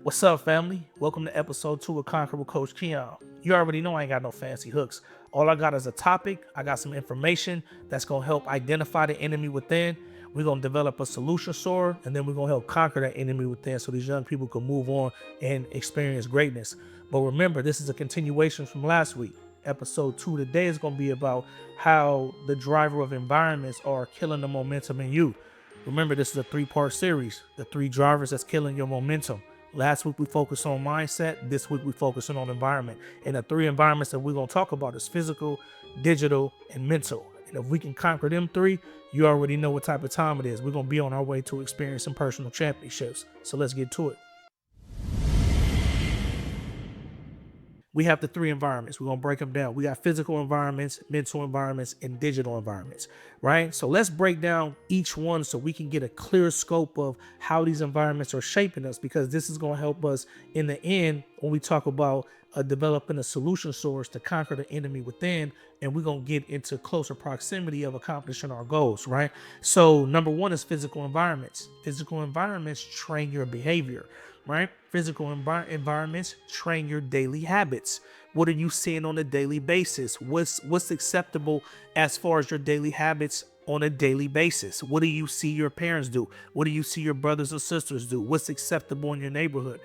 What's up, family? Welcome to episode 2 of Conquer with Coach Keon. You already know I ain't got no fancy hooks. All I got is a topic. I got some information that's going to help identify the enemy within. We're going to develop a solution sword, and then we're going to help conquer that enemy within so these young people can move on and experience greatness. But remember, this is a continuation from last week. Episode 2 today is going to be about how the driver of environments are killing the momentum in you. Remember, this is a 3-part series, the 3 drivers that's killing your momentum. Last week we focused on mindset. This week we focusing on environment. And the 3 environments that we're going to talk about is physical, digital, and mental. And if we can conquer them 3, you already know what type of time it is. We're going to be on our way to experiencing personal championships. So let's get to it. We have the 3 environments. We're going to break them down. We got physical environments, mental environments, and digital environments, right? So let's break down each one so we can get a clear scope of how these environments are shaping us, because this is going to help us in the end when we talk about developing a solution source to conquer the enemy within, and we're going to get into closer proximity of accomplishing our goals, right? So number 1 is physical environments. Physical environments train your behavior, right? Physical environments train your daily habits. What are you seeing on a daily basis? What's acceptable as far as your daily habits on a daily basis? What do you see your parents do? What do you see your brothers or sisters do? What's acceptable in your neighborhood?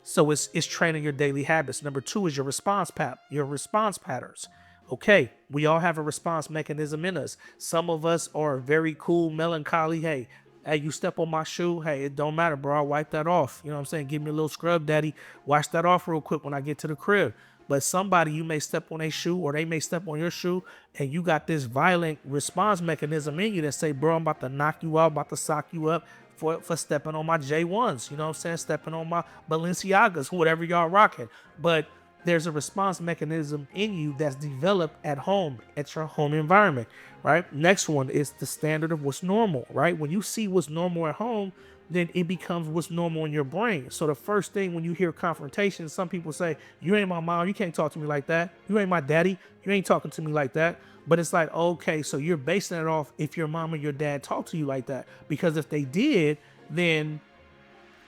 So it's training your daily habits. Number 2 is your response patterns. Okay, we all have a response mechanism in us. Some of us are very cool, melancholy. Hey, you step on my shoe. Hey, it don't matter, bro. I'll wipe that off. You know what I'm saying? Give me a little scrub, daddy. Wash that off real quick when I get to the crib. But somebody, you may step on a shoe or they may step on your shoe, and you got this violent response mechanism in you that say, bro, I'm about to knock you out, about to sock you up for stepping on my J1s. You know what I'm saying? Stepping on my Balenciagas, whatever y'all rocking. But there's a response mechanism in you that's developed at home, at your home environment, right? Next one is the standard of what's normal, right? When you see what's normal at home, then it becomes what's normal in your brain. So the first thing when you hear confrontation, some people say, you ain't my mom, you can't talk to me like that. You ain't my daddy, you ain't talking to me like that. But it's like, okay, so you're basing it off if your mom or your dad talk to you like that. Because if they did, then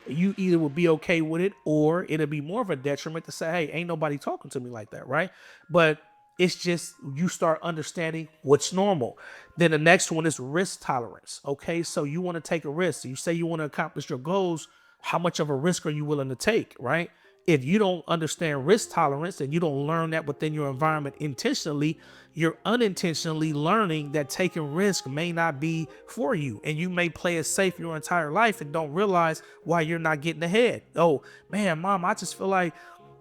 you either will be okay with it, or it'll be more of a detriment to say, hey, ain't nobody talking to me like that, right? But it's just you start understanding what's normal. Then the next one is risk tolerance. Okay, so you want to take a risk. You say you want to accomplish your goals. How much of a risk are you willing to take, right? If you don't understand risk tolerance and you don't learn that within your environment intentionally, you're unintentionally learning that taking risk may not be for you. And you may play it safe your entire life and don't realize why you're not getting ahead. Oh, man, mom, I just feel like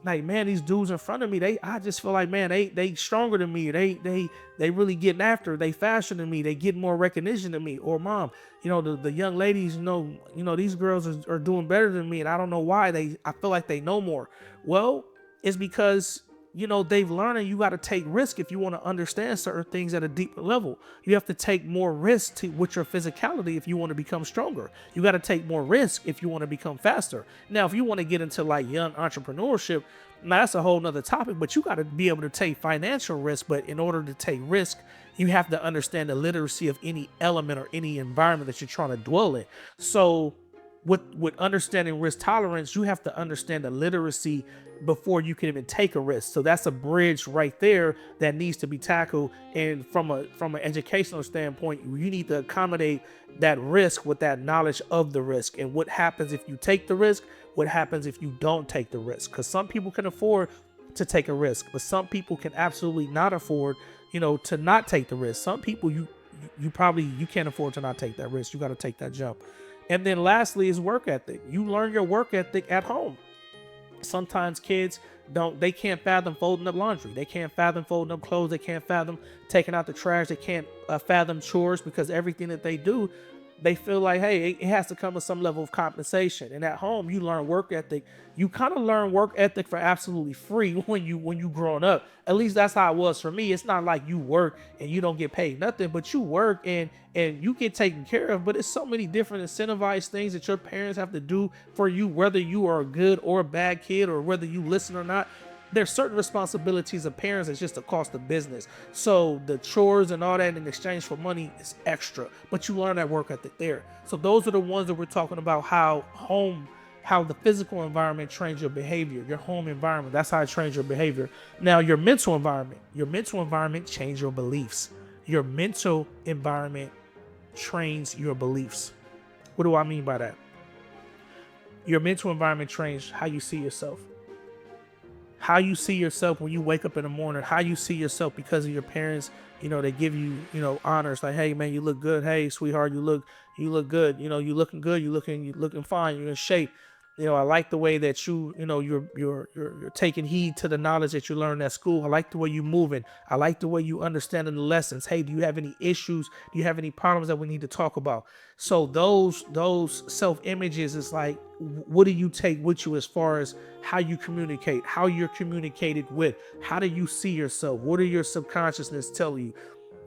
man, these dudes in front of me, I just feel like, man, they stronger than me. They really getting after. They faster than me. They get more recognition than me. Or mom, the young ladies, these girls are doing better than me, and I don't know why. I feel like they know more. Well, it's because they've learned, and you got to take risk if you want to understand certain things at a deeper level. You have to take more risk with your physicality if you want to become stronger. You got to take more risk if you want to become faster. Now, if you want to get into like young entrepreneurship, now that's a whole nother topic, but you got to be able to take financial risk. But in order to take risk, you have to understand the literacy of any element or any environment that you're trying to dwell in. So with understanding risk tolerance, you have to understand the literacy before you can even take a risk. So that's a bridge right there that needs to be tackled. And from an educational standpoint, you need to accommodate that risk with that knowledge of the risk and what happens if you take the risk, what happens if you don't take the risk. Because some people can afford to take a risk, but some people can absolutely not afford, to not take the risk. Some people you can't afford to not take that risk. You got to take that jump. And then lastly is work ethic. You learn your work ethic at home. Sometimes kids they can't fathom folding up laundry. They can't fathom folding up clothes. They can't fathom taking out the trash. They can't fathom chores, because everything that they do, they feel like, hey, it has to come with some level of compensation. And at home, you learn work ethic. You kind of learn work ethic for absolutely free when you growing up. At least that's how it was for me. It's not like you work and you don't get paid nothing, but you work and you get taken care of. But it's so many different incentivized things that your parents have to do for you, whether you are a good or a bad kid, or whether you listen or not. There's certain responsibilities of parents that's just the cost of business. So the chores and all that in exchange for money is extra, but you learn that work ethic there. So those are the ones that we're talking about, how home how the physical environment trains your behavior, your home environment. That's how it trains your behavior. Now, your mental environment changes your beliefs. Your mental environment trains your beliefs. What do I mean by that? Your mental environment trains how you see yourself. How you see yourself when you wake up in the morning, how you see yourself because of your parents, they give you, honors like, hey man, you look good. Hey, sweetheart, you look good. You looking good. You looking fine. You're in shape. I like the way that you're taking heed to the knowledge that you learned at school. I like the way you moving. I like the way you understanding the lessons. Hey, do you have any issues? Do you have any problems that we need to talk about? So those self images is like, what do you take with you as far as how you communicate, how you're communicated with, how do you see yourself? What are your subconsciousness tell you?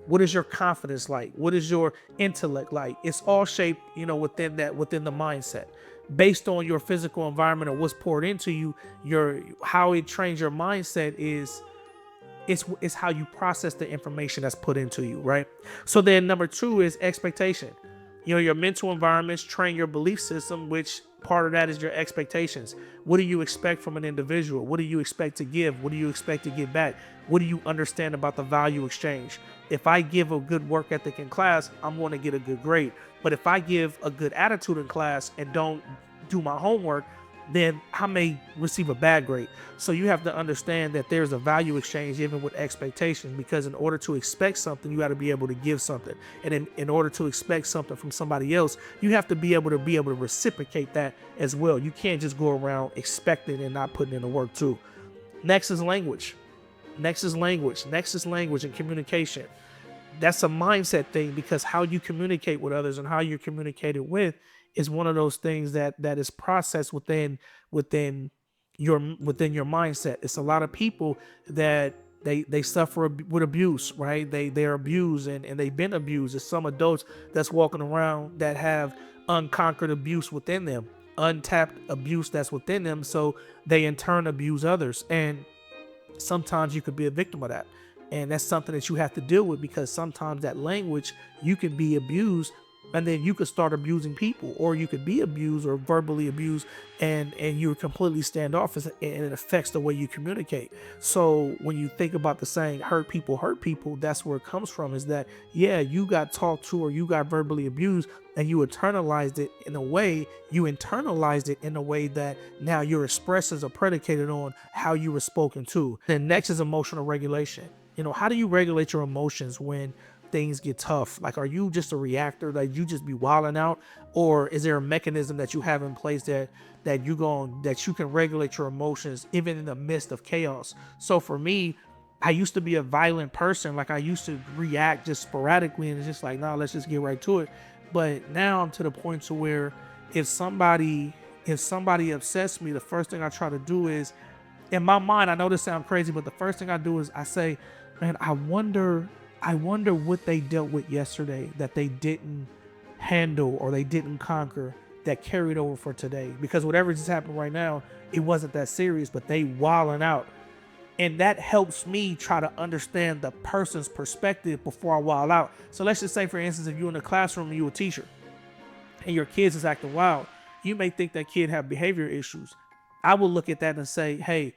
What is your confidence like? What is your intellect like? It's all shaped, within the mindset, based on your physical environment or what's poured into you. How it trains your mindset is how you process the information that's put into you, right? So then number 2 is expectation. Your mental environments train your belief system, which part of that is your expectations. What do you expect from an individual? What do you expect to give? What do you expect to get back? What do you understand about the value exchange? If I give a good work ethic in class, I'm going to get a good grade. But if I give a good attitude in class and don't do my homework, then I may receive a bad grade. So you have to understand that there's a value exchange even with expectations, because in order to expect something, you got to be able to give something. And in order to expect something from somebody else, you have to be able to reciprocate that as well. You can't just go around expecting and not putting in the work too. Next is language. Next is language and communication. That's a mindset thing, because how you communicate with others and how you're communicated with is one of those things that is processed within your mindset. It's a lot of people that they suffer with abuse, right? They're abused and they've been abused. There's some adults that's walking around that have unconquered abuse within them, untapped abuse that's within them, so they in turn abuse others. And sometimes you could be a victim of that. And that's something that you have to deal with, because sometimes that language, you can be abused and then you could start abusing people, or you could be abused or verbally abused and you're completely standoffish, and it affects the way you communicate. So when you think about the saying hurt people, that's where it comes from, is that, yeah, you got talked to or you got verbally abused and you internalized it in a way that now your expressions are predicated on how you were spoken to. Then next is emotional regulation. How do you regulate your emotions when things get tough? Like, are you just a reactor, like you just be wilding out, or is there a mechanism that you have in place that you can regulate your emotions even in the midst of chaos? So for me, I used to be a violent person. Like, I used to react just sporadically, and it's just like, nah, let's just get right to it. But now I'm to the point to where if somebody upsets me, the first thing I try to do is, in my mind, I know this sounds crazy, but the first thing I do is I say, man, I wonder what they dealt with yesterday that they didn't handle or they didn't conquer that carried over for today. Because whatever just happened right now, it wasn't that serious, but they wilding out. And that helps me try to understand the person's perspective before I wild out. So let's just say, for instance, if you're in a classroom and you're a teacher and your kids is acting wild, you may think that kid have behavior issues. I will look at that and say, hey,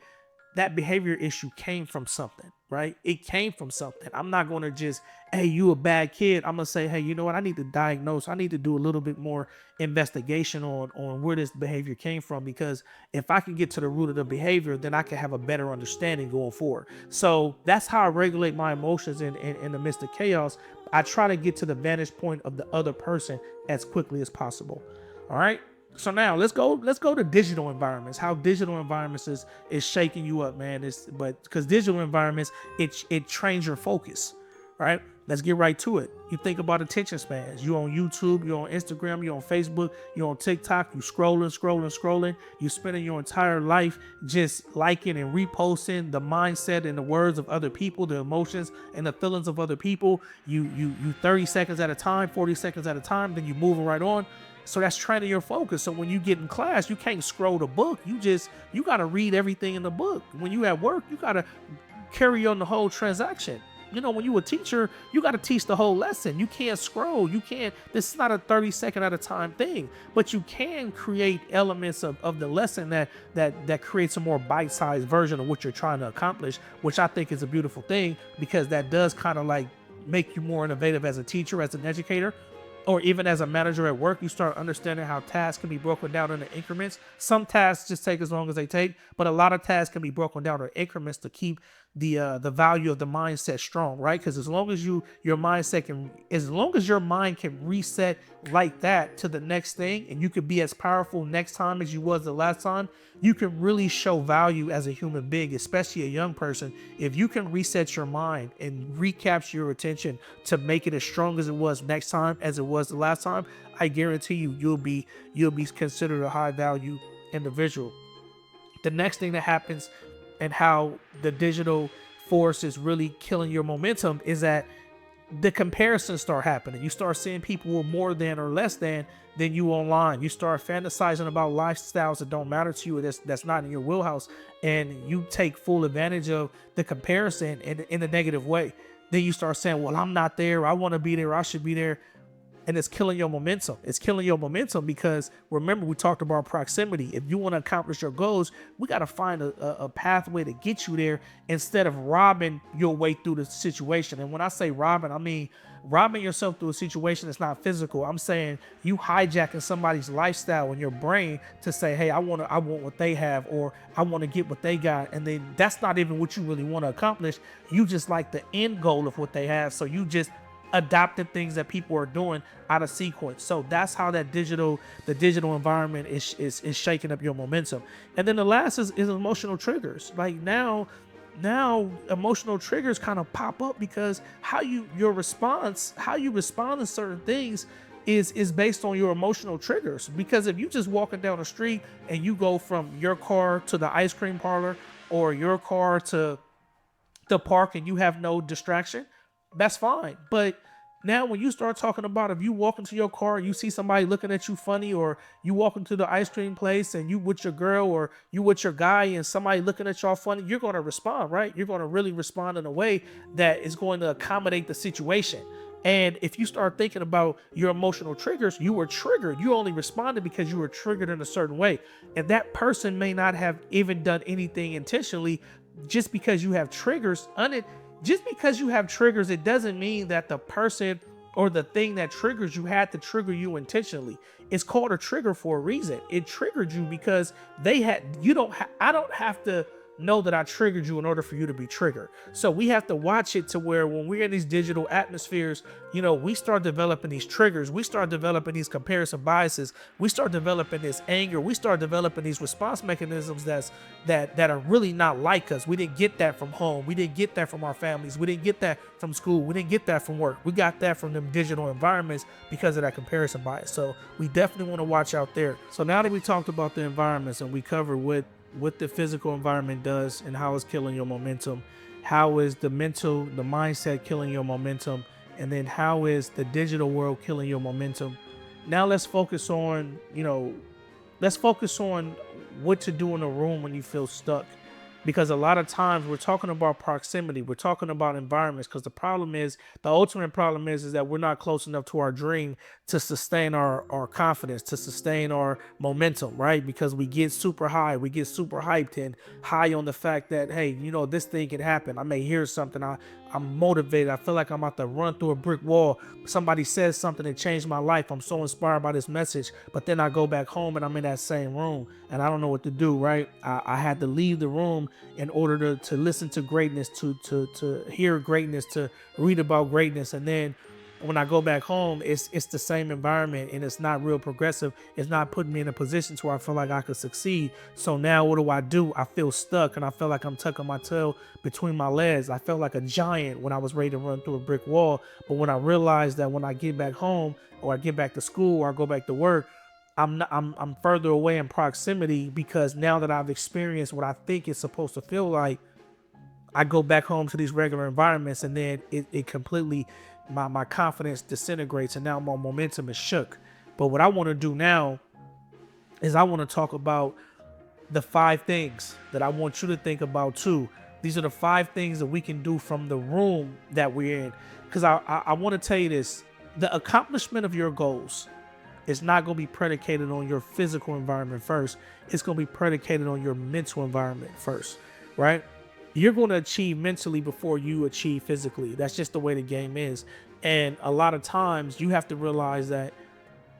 that behavior issue came from something, right? It came from something. I'm not going to just, hey, you a bad kid. I'm going to say, hey, you know what? I need to diagnose. I need to do a little bit more investigation on where this behavior came from, because if I can get to the root of the behavior, then I can have a better understanding going forward. So that's how I regulate my emotions in the midst of chaos. I try to get to the vantage point of the other person as quickly as possible. All right. So now let's go to digital environments. How digital environments is shaking you up, man. Because digital environments, it trains your focus, right? Let's get right to it. You think about attention spans. You on YouTube, you're on Instagram, you're on Facebook, you're on TikTok, you scrolling. You spending your entire life just liking and reposting the mindset and the words of other people, the emotions and the feelings of other people. You 30 seconds at a time, 40 seconds at a time, then you moving right on. So that's training your focus. So when you get in class, you can't scroll the book. You got to read everything in the book. When you at work, you got to carry on the whole transaction. when you a teacher, you got to teach the whole lesson. You can't scroll. You can't, this is not a 30-second at a time thing, but you can create elements of the lesson that creates a more bite-sized version of what you're trying to accomplish, which I think is a beautiful thing, because that does kind of like make you more innovative as a teacher, as an educator, or even as a manager at work. You start understanding how tasks can be broken down into increments. Some tasks just take as long as they take, but a lot of tasks can be broken down in increments to keep the value of the mindset strong, right? Because as long as your mindset can, as long as your mind can reset like that to the next thing, and you could be as powerful next time as you was the last time, you can really show value as a human being, especially a young person. If you can reset your mind and recapture your attention to make it as strong as it was next time as it was the last time, I guarantee you'll be considered a high value individual. The next thing that happens, and how the digital force is really killing your momentum, is that the comparisons start happening. You start seeing people with more than or less than you online. You start fantasizing about lifestyles that don't matter to you, that's not in your wheelhouse, and you take full advantage of the comparison in a negative way. Then you start saying, well, I'm not there, I want to be there, I should be there. And it's killing your momentum. It's killing your momentum because, remember, we talked about proximity. If you want to accomplish your goals, we got to find a pathway to get you there, instead of robbing your way through the situation. And when I say robbing, I mean robbing yourself through a situation that's not physical. I'm saying you hijacking somebody's lifestyle in your brain to say, hey, I want what they have, or I want to get what they got. And then that's not even what you really want to accomplish. You just like the end goal of what they have. So you just adopted things that people are doing out of sequence. So that's how the digital environment is shaking up your momentum. And then the last is emotional triggers. Like now emotional triggers kind of pop up because how you respond to certain things is based on your emotional triggers. Because if you just walking down the street and you go from your car to the ice cream parlor, or your car to the park, and you have no distraction, that's fine. But now when you start talking about, if you walk into your car and you see somebody looking at you funny, or you walk into the ice cream place and you with your girl, or you with your guy, and somebody looking at y'all funny, you're going to respond, right? You're going to really respond in a way that is going to accommodate the situation. And if you start thinking about your emotional triggers, you were triggered. You only responded because you were triggered in a certain way. And that person may not have even done anything intentionally. Just because you have triggers it doesn't mean that the person or the thing that triggers you had to trigger you intentionally. It's called a trigger for a reason. It triggered you because I don't have to know that I triggered you in order for you to be triggered. So we have to watch it to where when we're in these digital atmospheres, we start developing these triggers. We start developing these comparison biases. We start developing this anger. We start developing these response mechanisms that are really not like us. We didn't get that from home. We didn't get that from our families. We didn't get that from school. We didn't get that from work. We got that from them digital environments because of that comparison bias. So we definitely want to watch out there. So now that we talked about the environments and we covered what the physical environment does and how it's killing your momentum, how is the mindset killing your momentum, and then how is the digital world killing your momentum. Now let's focus on what to do in a room when you feel stuck. Because a lot of times we're talking about proximity, we're talking about environments, because the ultimate problem is that we're not close enough to our dream to sustain our confidence, to sustain our momentum, right? Because we get super high, we get super hyped and high on the fact that, hey, this thing can happen. I may hear something, I'm motivated, I feel like I'm about to run through a brick wall. Somebody says something that changed my life. I'm so inspired by this message, but then I go back home and I'm in that same room and I don't know what to do, right? I had to leave the room in order to listen to greatness, to hear greatness, to read about greatness. And then when I go back home, it's the same environment and it's not real progressive. It's not putting me in a position to where I feel like I could succeed. So now what do? I feel stuck and I feel like I'm tucking my tail between my legs. I felt like a giant when I was ready to run through a brick wall. But when I realized that when I get back home, or I get back to school, or I go back to work, I'm further away in proximity, because now that I've experienced what I think it's supposed to feel like, I go back home to these regular environments, and then it completely, my confidence disintegrates, and now my momentum is shook. But what I want to do now is I want to talk about the 5 things that I want you to think about too These are the 5 things that we can do from the room that we're in. Because I want to tell you this, the accomplishment of your goals is not going to be predicated on your physical environment first. It's going to be predicated on your mental environment first, right? You're going to achieve mentally before you achieve physically. That's just the way the game is. And a lot of times you have to realize that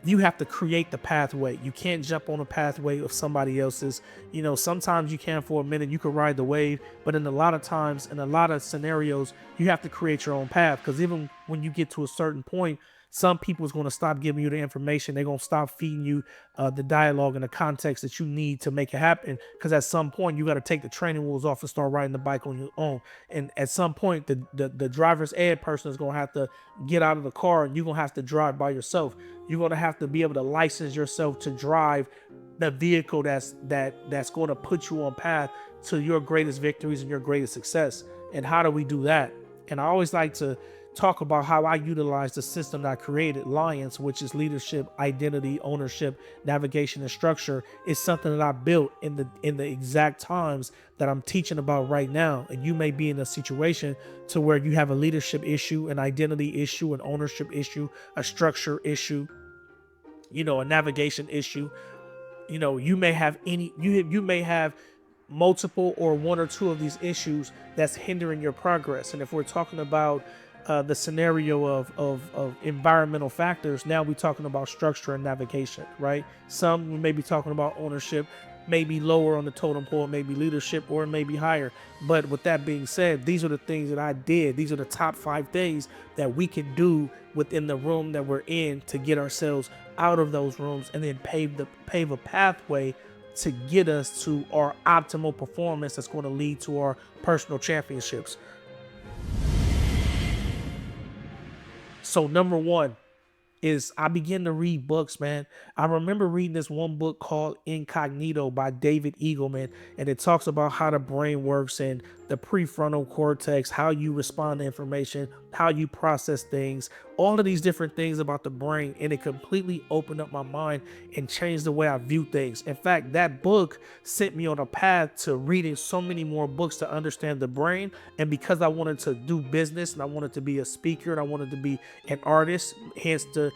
you have to create the pathway. You can't jump on a pathway of somebody else's. You know, sometimes you can for a minute, you can ride the wave, but in a lot of times, in a lot of scenarios, you have to create your own path. Because even when you get to a certain point, some people's going to stop giving you the information. They're going to stop feeding you the dialogue and the context that you need to make it happen. Because at some point, you got to take the training wheels off and start riding the bike on your own. And at some point, the driver's ed person is going to have to get out of the car, and you're going to have to drive by yourself. You're going to have to be able to license yourself to drive the vehicle that's going to put you on path to your greatest victories and your greatest success. And how do we do that? And I always like to talk about how I utilize the system that I created, Lions, which is leadership, identity, ownership, navigation, and structure. Is something that I built in the exact times that I'm teaching about right now. And you may be in a situation to where you have a leadership issue, an identity issue, an ownership issue, a structure issue, you know, a navigation issue. You know, you may have you may have multiple or 1 or 2 of these issues that's hindering your progress. And if we're talking about the scenario of environmental factors, now we're talking about structure and navigation, right? Some we may be talking about ownership, maybe lower on the totem pole, maybe leadership, or maybe higher. But with that being said, these are the things that I did. These are the top 5 things that we can do within the room that we're in to get ourselves out of those rooms, and then pave a pathway to get us to our optimal performance that's going to lead to our personal championships. So number 1 is I begin to read books, man. I remember reading this one book called Incognito by David Eagleman, and it talks about how the brain works and the prefrontal cortex, how you respond to information, how you process things, all of these different things about the brain. And it completely opened up my mind and changed the way I view things. In fact, that book sent me on a path to reading so many more books to understand the brain. And because I wanted to do business and I wanted to be a speaker and I wanted to be an artist, hence the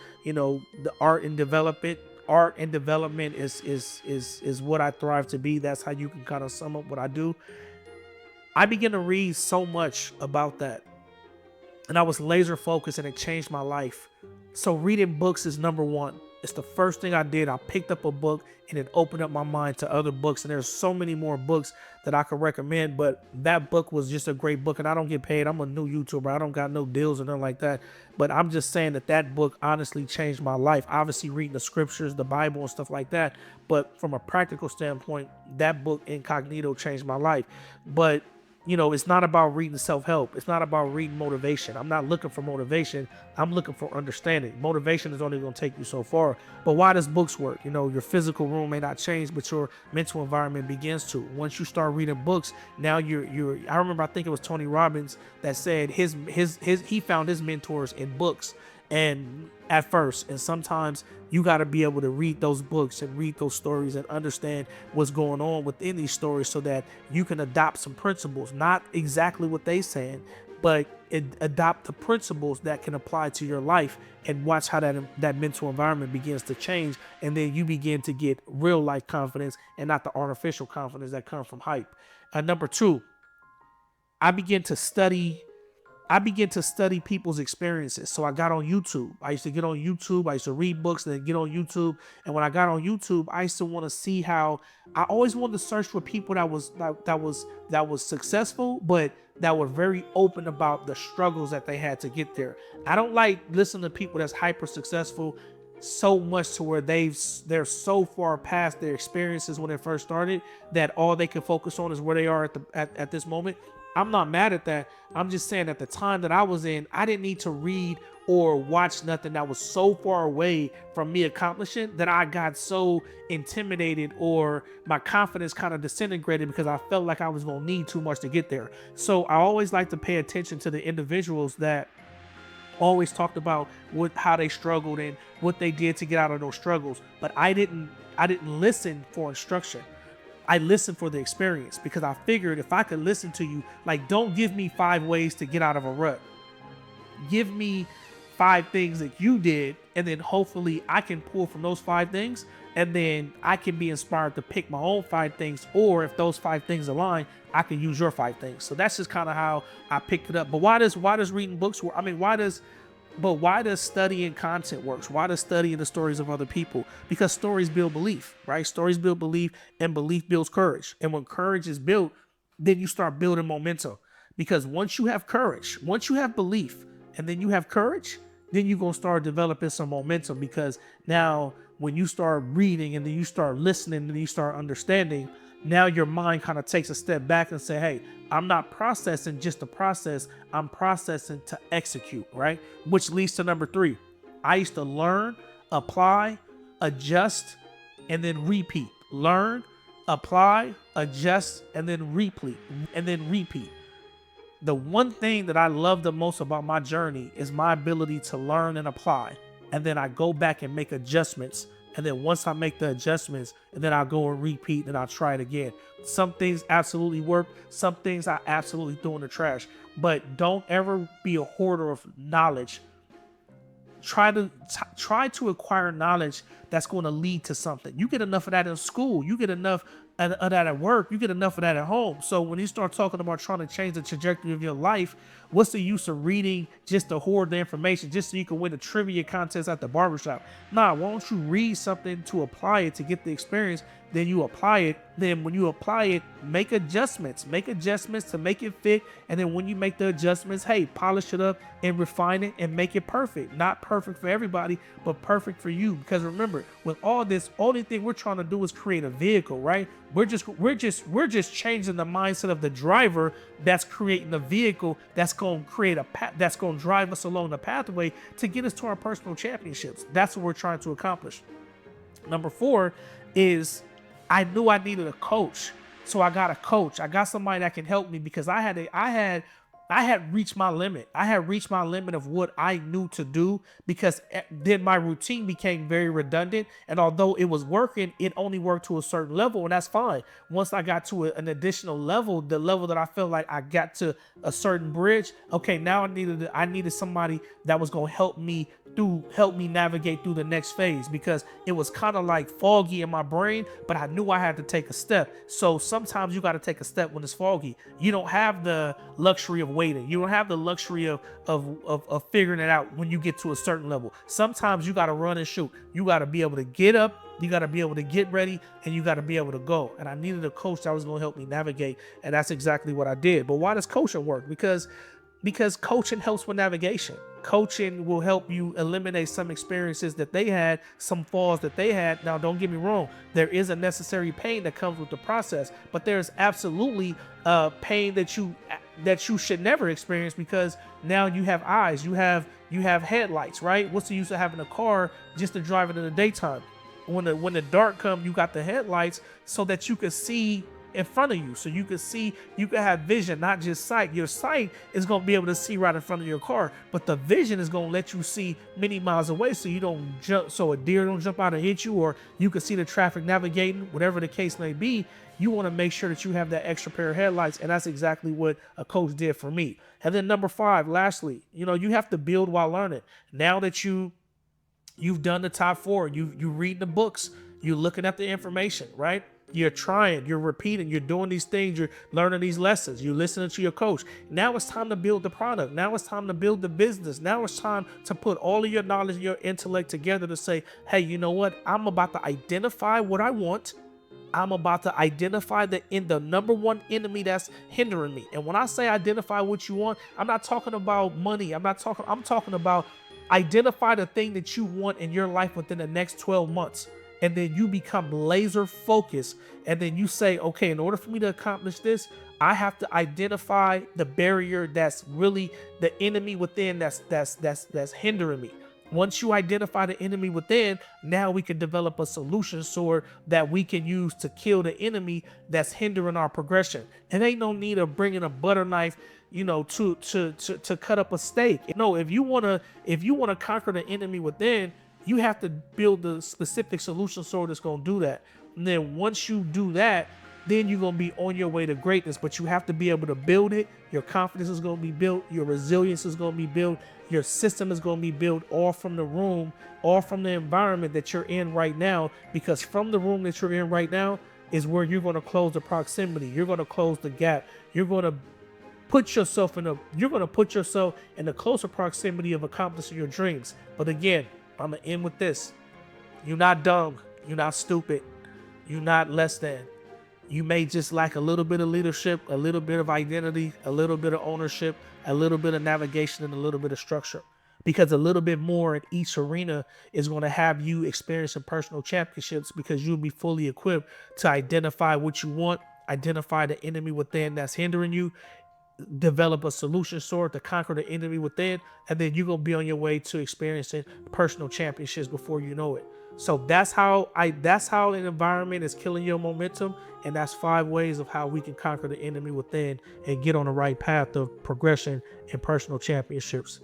art and development. Art and development is what I thrive to be. That's how you can kind of sum up what I do. I began to read so much about that, and I was laser focused, and it changed my life. So reading books is number 1. It's the first thing I did. I picked up a book, and it opened up my mind to other books. And there's so many more books that I could recommend, but that book was just a great book. And I don't get paid. I'm a new YouTuber. I don't got no deals or nothing like that. But I'm just saying that book honestly changed my life. Obviously reading the scriptures, the Bible and stuff like that. But from a practical standpoint, that book Incognito changed my life. But you know, it's not about reading self-help. It's not about reading motivation. I'm not looking for motivation. I'm looking for understanding. Motivation is only going to take you so far. But why does books work? You know, your physical room may not change, but your mental environment begins to. Once you start reading books, now I remember, I think it was Tony Robbins that said he found his mentors in books. And at first, and sometimes you got to be able to read those books and read those stories and understand what's going on within these stories so that you can adopt some principles, not exactly what they saying, but adopt the principles that can apply to your life, and watch how that mental environment begins to change. And then you begin to get real life confidence and not the artificial confidence that comes from hype. Number 2, I began to study people's experiences. So I got on YouTube. I used to get on YouTube. I used to read books and then get on YouTube. And when I got on YouTube, I used to want to see how I always wanted to search for people that was successful, but that were very open about the struggles that they had to get there. I don't like listening to people that's hyper successful so much to where they're so far past their experiences when they first started that all they can focus on is where they are at this moment. I'm not mad at that. I'm just saying at the time that I was in, I didn't need to read or watch nothing that was so far away from me accomplishing that I got so intimidated, or my confidence kind of disintegrated because I felt like I was going to need too much to get there. So I always like to pay attention to the individuals that always talked about how they struggled and what they did to get out of those struggles. But I didn't listen for instruction. I listen for the experience, because I figured if I could listen to you, like, don't give me 5 ways to get out of a rut. Give me 5 things that you did, and then hopefully I can pull from those 5 things, and then I can be inspired to pick my own 5 things, or if those 5 things align, I can use your 5 things. So that's just kind of how I picked it up. But why does reading books work? I mean, why does studying content works? Why does studying the stories of other people? Because stories build belief, right? Stories build belief, and belief builds courage. And when courage is built, then you start building momentum. Because once you have courage, once you have belief, and then you have courage, then you're going to start developing some momentum. Because now when you start reading, and then you start listening, and then you start understanding, now your mind kind of takes a step back and say, hey, I'm not processing just to process, I'm processing to execute, right? Which leads to number 3. I used to learn, apply, adjust, and then repeat. Learn, apply, adjust, and then repeat. The one thing that I love the most about my journey is my ability to learn and apply. And then I go back and make adjustments. And then once I make the adjustments, and then I'll go and repeat, and I'll try it again. Some things absolutely work. Some things I absolutely throw in the trash. But don't ever be a hoarder of knowledge. Try to acquire knowledge that's going to lead to something. You get enough of that in school. You get enough of that at work. You get enough of that at home. So when you start talking about trying to change the trajectory of your life, what's the use of reading just to hoard the information just so you can win a trivia contest at the barbershop? Nah, why don't you read something to apply it, to get the experience? Then you apply it. Then when you apply it, make adjustments to make it fit. And then when you make the adjustments, hey, polish it up and refine it and make it perfect. Not perfect for everybody, but perfect for you. Because remember, with all this, only thing we're trying to do is create a vehicle, right? We're just changing the mindset of the driver that's creating the vehicle that's going to create a path, that's going to drive us along the pathway to get us to our personal championships. That's what we're trying to accomplish. Number 4 is I knew I needed a coach. So I got a coach. I got somebody that can help me, because I had reached my limit. I had reached my limit of what I knew to do, because then my routine became very redundant. And although it was working, it only worked to a certain level, and that's fine. Once I got to an additional level, the level that I felt like I got to a certain bridge, okay, now I needed somebody that was going to help me navigate through the next phase, because it was kind of like foggy in my brain, but I knew I had to take a step. So sometimes you got to take a step when it's foggy. You don't have the luxury of waiting. You don't have the luxury of figuring it out when you get to a certain level. Sometimes you got to run and shoot. You got to be able to get up, you got to be able to get ready, and you got to be able to go. And I needed a coach that was going to help me navigate, and that's exactly what I did. But why does coaching work? Because coaching helps with navigation. Coaching will help you eliminate some experiences that they had, some falls that they had. Now, don't get me wrong. There is a necessary pain that comes with the process, but there's absolutely pain that you should never experience, because now you have eyes, you have headlights, right? What's the use of having a car just to drive it in the daytime? When the dark comes, you got the headlights so that you can see in front of you, so you can see, you can have vision, not just sight. Your sight is going to be able to see right in front of your car, but the vision is going to let you see many miles away, so you don't jump, so a deer don't jump out and hit you, or you can see the traffic navigating, whatever the case may be. You want to make sure that you have that extra pair of headlights, and that's exactly what a coach did for me. And then number 5, lastly, you have to build while learning. Now that you've done the top 4, you read the books, you're looking at the information, right? You're trying, you're repeating, you're doing these things, you're learning these lessons, you're listening to your coach. Now it's time to build the product. Now it's time to build the business. Now it's time to put all of your knowledge and your intellect together to say, hey, you know what? I'm about to identify what I want. I'm about to identify the number one enemy that's hindering me. And when I say identify what you want, I'm not talking about money. I'm talking about identify the thing that you want in your life within the next 12 months. And then you become laser focused. And then you say, okay, in order for me to accomplish this, I have to identify the barrier that's really the enemy within that's hindering me. Once you identify the enemy within, now we can develop a solution sword that we can use to kill the enemy that's hindering our progression. And ain't no need of bringing a butter knife, to cut up a steak. No, if you wanna conquer the enemy within, you have to build the specific solution sword that's gonna do that. And then once you do that, then you're going to be on your way to greatness. But you have to be able to build it. Your confidence is going to be built. Your resilience is going to be built. Your system is going to be built all from the room, all from the environment that you're in right now. Because from the room that you're in right now is where you're going to close the proximity. You're going to close the gap. You're going to put yourself in a closer proximity of accomplishing your dreams. But again, I'm going to end with this. You're not dumb. You're not stupid. You're not less than. You may just lack a little bit of leadership, a little bit of identity, a little bit of ownership, a little bit of navigation, and a little bit of structure. Because a little bit more in each arena is going to have you experiencing personal championships, because you'll be fully equipped to identify what you want, identify the enemy within that's hindering you, develop a solution sword to conquer the enemy within, and then you're going to be on your way to experiencing personal championships before you know it. So that's how an environment is killing your momentum, and that's 5 ways of how we can conquer the enemy within and get on the right path of progression and personal championships.